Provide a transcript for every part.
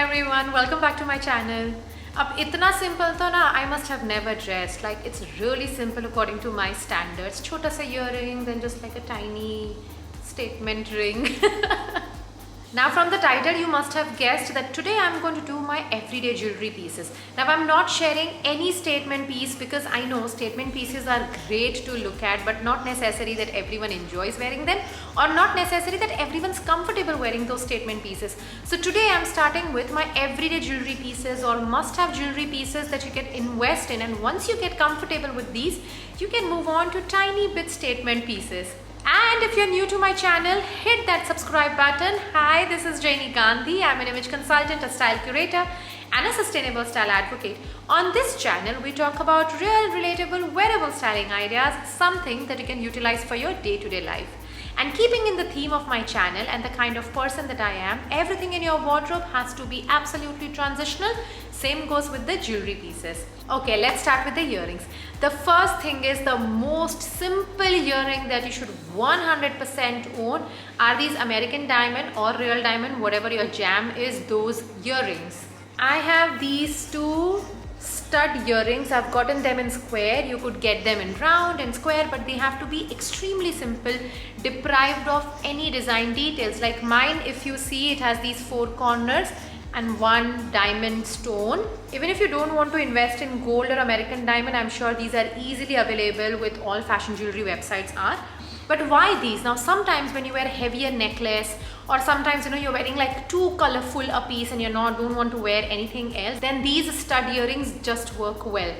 everyone, welcome back to my channel. अब इतना simple तो ना I must have never dressed. Like it's really simple according to my standards. छोटा सा earring, then just like a tiny statement ring. Now from the title you must have guessed that today I'm going to do my everyday jewelry pieces. Now I'm not sharing any statement piece because I know statement pieces are great to look at but not necessary that everyone enjoys wearing them or not necessary that everyone's comfortable wearing those statement pieces. So today I'm starting with my everyday jewelry pieces or must have jewelry pieces that you can invest in, and once you get comfortable with these you can move on to tiny bit statement pieces. And if you're new to my channel, hit that subscribe button. Hi, this is Jaini Gandhi. I'm an image consultant, a style curator and a sustainable style advocate. On this channel, we talk about real, relatable, wearable styling ideas, something that you can utilize for your day-to-day life. And keeping in the theme of my channel and the kind of person that I am, everything in your wardrobe has to be absolutely transitional. Same goes with the jewelry pieces. Okay, let's start with the earrings. The first thing is the most simple earring that you should 100% own are these American diamond or real diamond, whatever your jam is, those earrings. I have these two stud earrings. I've gotten them in square. You could get them in round and square, but they have to be extremely simple, deprived of any design details. Like mine, if you see, it has these four corners and one diamond stone. Even if you don't want to invest in gold or American diamond, I'm sure these are easily available with all fashion jewelry websites are. But why these? Now sometimes when you wear heavier necklace or sometimes you're wearing like too colorful a piece and don't want to wear anything else, then these stud earrings just work well.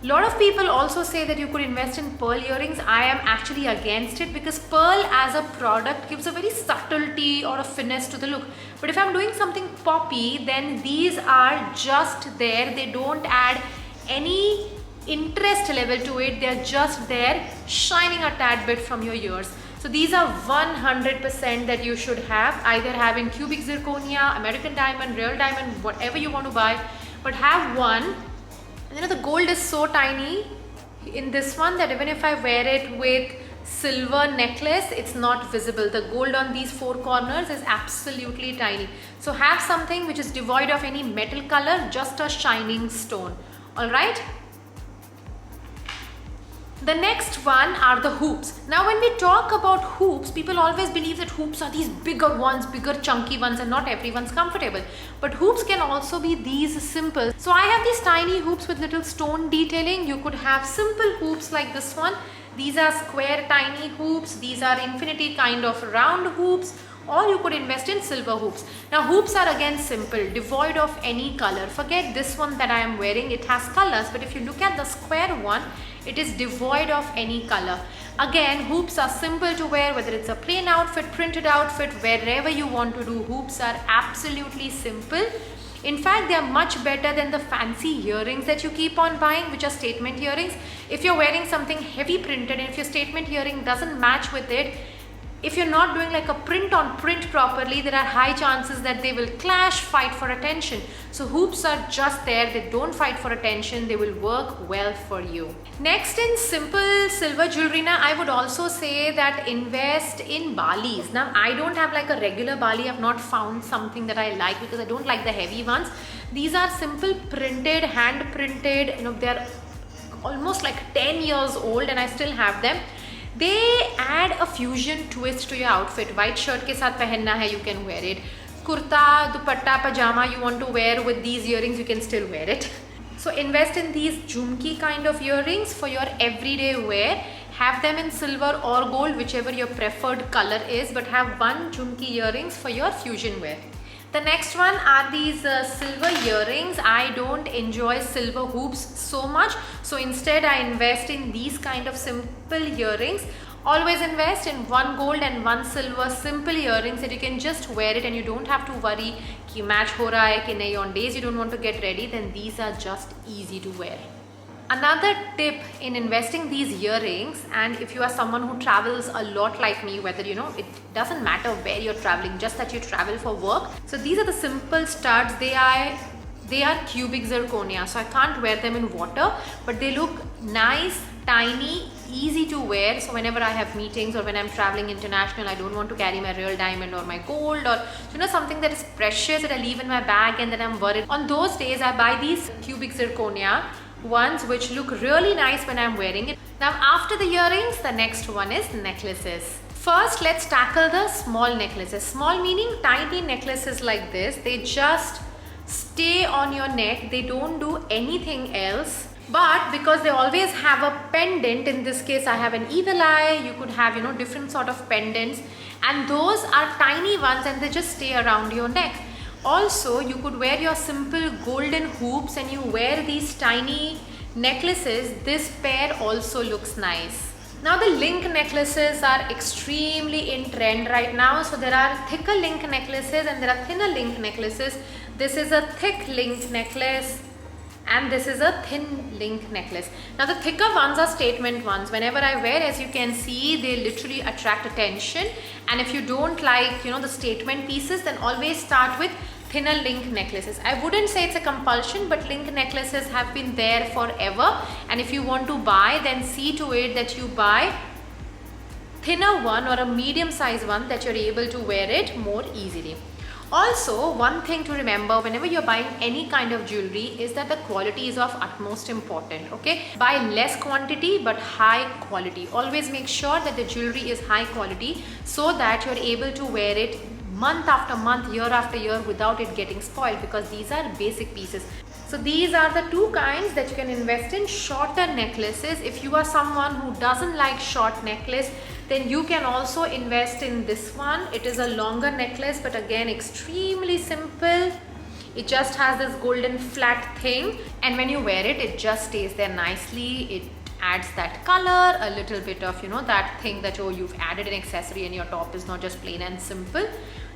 A lot of people also say that you could invest in pearl earrings. I am actually against it because pearl as a product gives a very subtlety or a finesse to the look. But if I'm doing something poppy, then these are just there. They don't add any interest level to it. They're just there shining a tad bit from your ears. So these are 100% that you should have, either have in cubic zirconia, American diamond, real diamond, whatever you want to buy, but have one. And the gold is so tiny in this one that even if I wear it with silver necklace, it's not visible. The gold on these four corners is absolutely tiny. So have something which is devoid of any metal color, just a shining stone. All right. The next one are the hoops. Now when we talk about hoops, people always believe that hoops are these bigger ones, bigger chunky ones, and not everyone's comfortable. But hoops can also be these simple. So I have these tiny hoops with little stone detailing. You could have simple hoops like this one. These are square tiny hoops. These are infinity kind of round hoops. Or you could invest in silver hoops. Now hoops are again simple, devoid of any color. Forget this one that I am wearing, it has colors, but if you look at the square one, it is devoid of any color. Again, hoops are simple to wear, whether it's a plain outfit, printed outfit, wherever you want to do, hoops are absolutely simple. In fact, they are much better than the fancy earrings that you keep on buying, which are statement earrings. If you're wearing something heavy printed and if your statement earring doesn't match with it, if you're not doing like a print on print properly, there are high chances that they will clash, fight for attention. So hoops are just there, they don't fight for attention, they will work well for you. Next, in simple silver jewelry, now I would also say that invest in balis. Now I don't have like a regular bali, I've not found something that I like because I don't like the heavy ones. These are simple printed, hand printed, they're almost like 10 years old and I still have them. They add a fusion twist to your outfit. White shirt ke saath pehenna hai, you can wear it. Kurta, dupatta, pajama you want to wear with these earrings, you can still wear it. So invest in these jhumki kind of earrings for your everyday wear. Have them in silver or gold, whichever your preferred color is, but have one jhumki earrings for your fusion wear. The next one are these silver earrings. I don't enjoy silver hoops so much. So instead I invest in these kind of simple earrings. Always invest in one gold and one silver simple earrings that you can just wear it and you don't have to worry ki match ho raha hai ki nahi. On days you don't want to get ready, then these are just easy to wear. Another tip in investing these earrings, and if you are someone who travels a lot like me, whether it doesn't matter where you're traveling, just that you travel for work. So these are the simple studs. They are cubic zirconia, so I can't wear them in water, but they look nice, tiny, easy to wear. So whenever I have meetings or when I'm traveling international, I don't want to carry my real diamond or my gold, or something that is precious that I leave in my bag and then I'm worried. On those days I buy these cubic zirconia ones which look really nice when I'm wearing it. Now after the earrings, the next one is necklaces. First, let's tackle the small necklaces. Small meaning tiny necklaces like this. They just stay on your neck. They don't do anything else. But because they always have a pendant, in this case I have an eagle eye, you could have different sort of pendants, and those are tiny ones and they just stay around your neck. Also, you could wear your simple golden hoops and you wear these tiny necklaces. This pair also looks nice. Now the link necklaces are extremely in trend right now. So there are thicker link necklaces and there are thinner link necklaces. This is a thick link necklace and this is a thin link necklace. Now the thicker ones are statement ones. Whenever I wear, as you can see, they literally attract attention. And if you don't like the statement pieces, then always start with thinner link necklaces. I wouldn't say it's a compulsion, but link necklaces have been there forever, and if you want to buy, then see to it that you buy thinner one or a medium size one, that you're able to wear it more easily. Also, one thing to remember whenever you're buying any kind of jewelry is that the quality is of utmost important. Okay, buy less quantity but high quality. Always make sure that the jewelry is high quality so that you're able to wear it month after month, year after year without it getting spoiled, because these are basic pieces. So these are the two kinds that you can invest in. Shorter necklaces, if you are someone who doesn't like short necklace, then you can also invest in this one. It is a longer necklace, but again extremely simple. It just has this golden flat thing, and when you wear it, it just stays there nicely. It adds that color, a little bit of that thing that you've added an accessory and your top is not just plain and simple.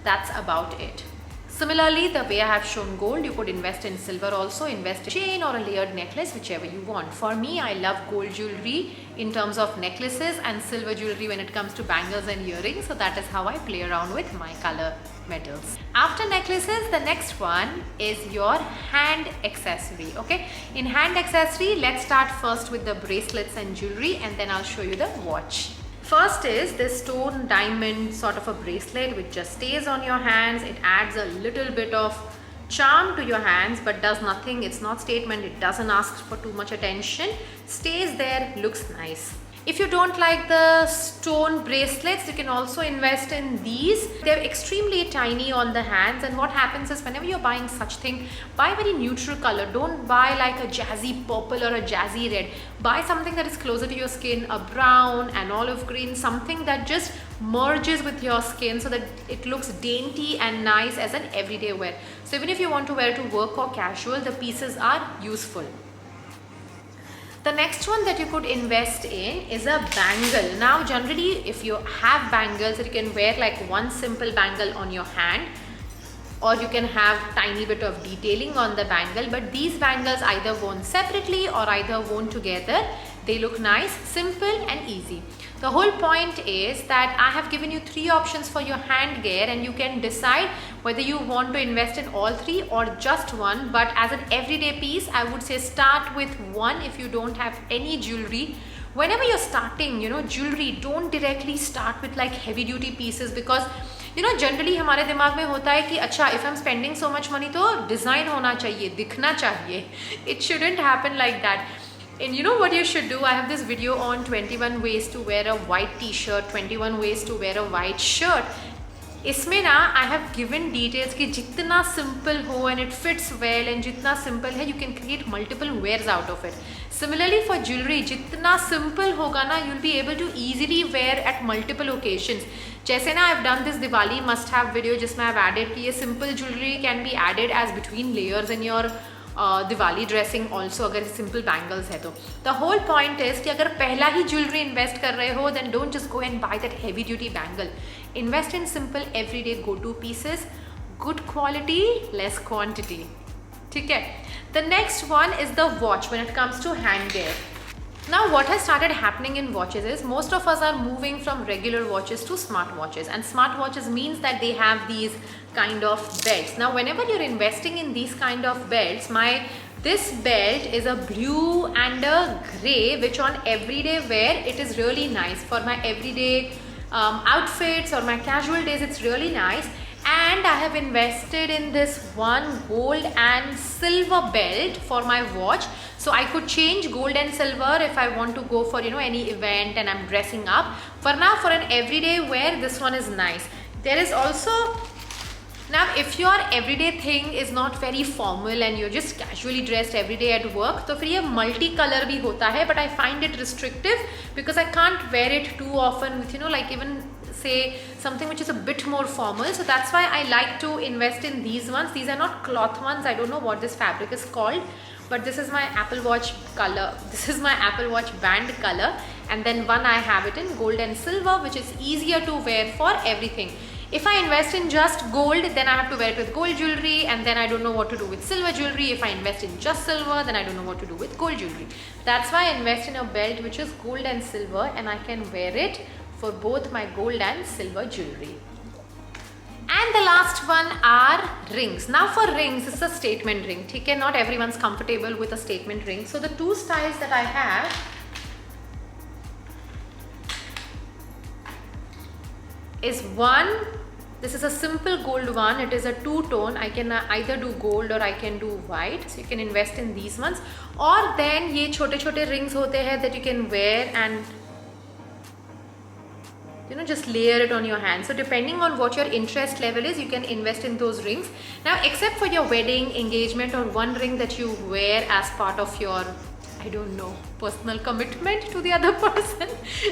That's about it. Similarly, the way I have shown gold, you could invest in silver also, invest in a chain or a layered necklace, whichever you want. For me, I love gold jewelry in terms of necklaces and silver jewelry when it comes to bangles and earrings. So that is how I play around with my color metals. After necklaces, the next one is your hand accessory. Okay, in hand accessory, let's start first with the bracelets and jewelry, and then I'll show you the watch. First is this stone diamond sort of a bracelet which just stays on your hands. It adds a little bit of charm to your hands but does nothing. It's not statement, it doesn't ask for too much attention. Stays there, looks nice. If you don't like the stone bracelets, you can also invest in these. They're extremely tiny on the hands, and what happens is whenever you're buying such thing, buy very neutral color. Don't buy like a jazzy purple or a jazzy red. Buy something that is closer to your skin, a brown, an olive green, something that just merges with your skin so that it looks dainty and nice as an everyday wear. So even if you want to wear to work or casual, the pieces are useful. The next one that you could invest in is a bangle. Now generally if you have bangles, you can wear like one simple bangle on your hand, or you can have tiny bit of detailing on the bangle, but these bangles either worn separately or either worn together. They look nice, simple and easy. The whole point is that I have given you 3 options for your hand gear, and you can decide whether you want to invest in all 3 or just one. But as an everyday piece, I would say start with one if you don't have any jewelry. Whenever you're starting, jewelry, don't directly start with like heavy duty pieces, because generally हमारे दिमाग में होता है कि अच्छा, if I'm spending so much money तो design होना चाहिए, दिखना चाहिए. It shouldn't happen like that. And you know what you should do? I have this video on 21 ways to wear a white t-shirt, 21 ways to wear a white shirt. इसमें ना I have given details कि जितना simple हो and it fits well, and जितना simple है you can create multiple wears out of it. Similarly for jewelry, जितना simple होगा ना, you'll be able to easily wear at multiple occasions. जैसे ना I've done this Diwali must have video जिसमें I've added कि ये simple jewelry can be added as between layers in your Diwali dressing also, अगर simple bangles है तो. The whole point is कि अगर पहला ही ज्वेलरी इन्वेस्ट कर रहे हो, then don't just go and buy that heavy duty bangle. Invest in simple everyday go to pieces, good quality, less quantity. ठीक है. The next one is the watch when it comes to hand gear. Now what has started happening in watches is most of us are moving from regular watches to smart watches, and smart watches means that they have these kind of belts. Now whenever you're investing in these kind of belts, my This belt is a blue and a grey, which on everyday wear it is really nice. For my everyday outfits or my casual days, it's really nice. And I have invested in this one gold and silver belt for my watch, so I could change gold and silver if I want to go for any event and I'm dressing up. For now, for an everyday wear, this one is nice. There is also, now if your everyday thing is not very formal and you're just casually dressed every day at work, तो फिर ये multi-color भी होता है, but I find it restrictive because I can't wear it too often with like even say something which is a bit more formal. So that's why I like to invest in these ones. These are not cloth ones. I don't know what this fabric is called, but this is my Apple Watch color. This is my Apple Watch band color, and then one I have it in gold and silver, which is easier to wear for everything. If I invest in just gold, then I have to wear it with gold jewelry, and then I don't know what to do with silver jewelry. If I invest in just silver, then I don't know what to do with gold jewelry. That's why I invest in a belt which is gold and silver, and I can wear it for both my gold and silver jewelry. And the last one are rings. Now for rings, it's a statement ring. Okay, not everyone's comfortable with a statement ring. So the two styles that I have is one, this is a simple gold one. It is a two-tone. I can either do gold or I can do white. So you can invest in these ones. Or then ये छोटे-छोटे rings होते हैं that you can wear and just layer it on your hand. So depending on what your interest level is, you can invest in those rings. Now, except for your wedding, engagement, or one ring that you wear as part of your, I don't know, personal commitment to the other person,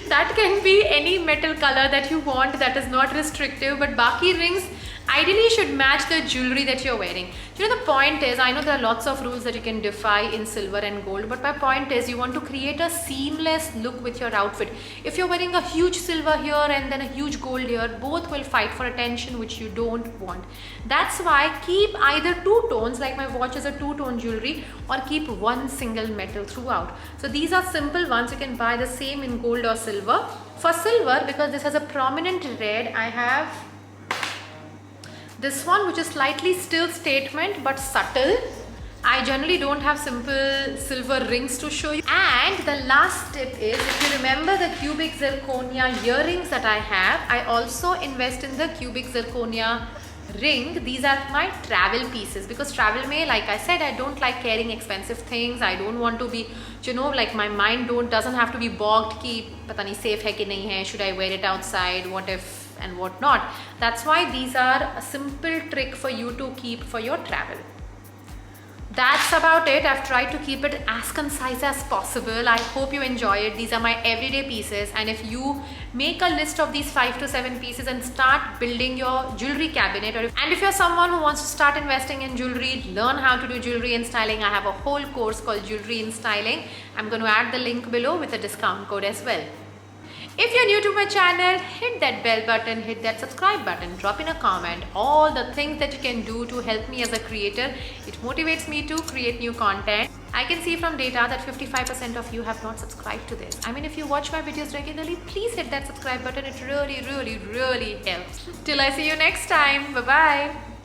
that can be any metal color that you want, that is not restrictive. But baki rings ideally should match the jewelry that you're wearing. The point is, I know there are lots of rules that you can defy in silver and gold, but my point is you want to create a seamless look with your outfit. If you're wearing a huge silver here and then a huge gold here, both will fight for attention, which you don't want. That's why keep either two tones, like my watch is a two-tone jewelry, or keep one single metal throughout. So these are simple ones. You can buy the same in gold or silver. For silver, because this has a prominent red, I have this one, which is slightly still statement but subtle. I generally don't have simple silver rings to show you. And the last tip is, if you remember the cubic zirconia earrings that I have, I also invest in the cubic zirconia ring. These are my travel pieces, because travel mein, like I said, I don't like carrying expensive things. I don't want to be, like my mind doesn't have to be bogged ki pata nahi safe hai ki nahi hai, should I wear it outside, what if and what not. That's why these are a simple trick for you to keep for your travel. That's about it. I've tried to keep it as concise as possible. I hope you enjoy it. These are my everyday pieces, and if you make a list of these 5 to 7 pieces and start building your jewelry cabinet, and if you're someone who wants to start investing in jewelry, learn how to do jewelry and styling, I have a whole course called Jewelry and Styling. I'm going to add the link below with a discount code as well. If you're new to my channel, hit that bell button, hit that subscribe button, drop in a comment, all the things that you can do to help me as a creator. It motivates me to create new content. I can see from data that 55% of you have not subscribed to this. I mean, if you watch my videos regularly, please hit that subscribe button. It really, really, really helps. Till I see you next time. Bye-bye.